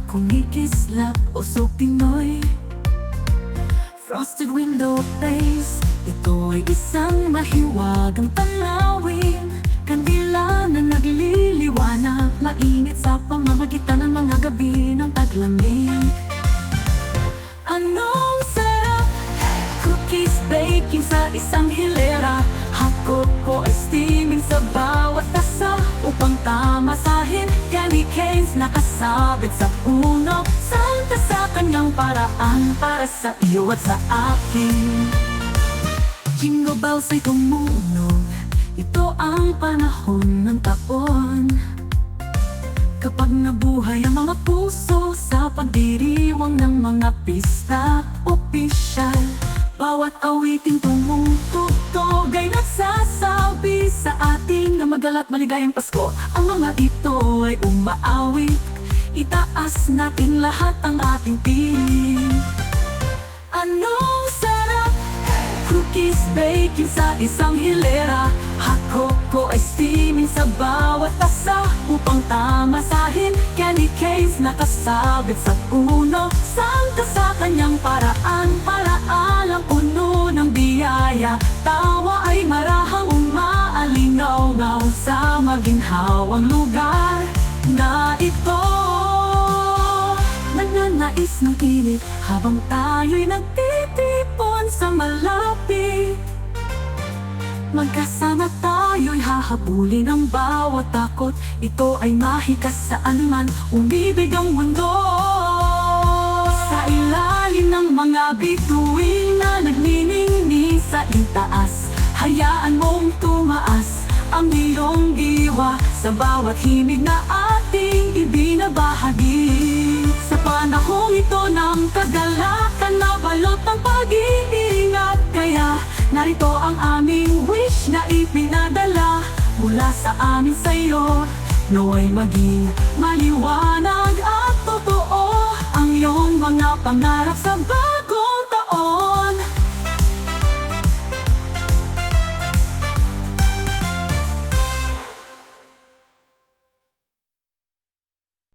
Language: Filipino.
kumikislap, usok Pinoy. Frosted window place, ito ay isang mahiwagang tanawin. Kandila na nagliliwanag, mainit sa pamamagitan ng mga gabi ng taglamig. Anong sarap! Cookies baking sa isang hilera. Hapko ko ay steaming sa bawat tasa upang tamasahin. Candy canes nakasabit sa puno, santa sa kanyang paraan para sa iyo at sa akin. Jingle bells ay tumunog, ito ang panahon ng taon. Kapag nabuhay ang mga puso sa pagdiriwang ng mga pista opisyal, bawat awiting tumutugtog ay nagsasabi sa atin na magala't maligayang Pasko. Ang mga ito ay umaawit, itaas natin lahat ang ating piling. Anong sarap! Cookies baking sa isang hilera. Hot cocoa ay steaming sa bawat tasa upang tamasahin. Candy canes nakasabit sa puno, santa sa kanyang paraan para alang puno ng biyaya. Tawa ay marahang umaalingaw-ngaw sa maginhawang lugar na ito. Nananais ng init habang tayo'y nagtitipon sa malapit. Magkasama tayo'y hahabulin ang bawat takot. Ito ay mahikas saan man umibig ang mundo. Sa ilalim ng mga bituin na nagniningning sa itaas, hayaan mong tumaas ang iyong diwa sa bawat himig na ating ibinabahagi. Sa panahong ito ng kagalakan na balot ng pag-iingat, kaya narito ang aming wish na ipinadala mula sa amin sa'yo. Nawa'y maging maliwanag at totoo ang iyong mga pangarap sa bagong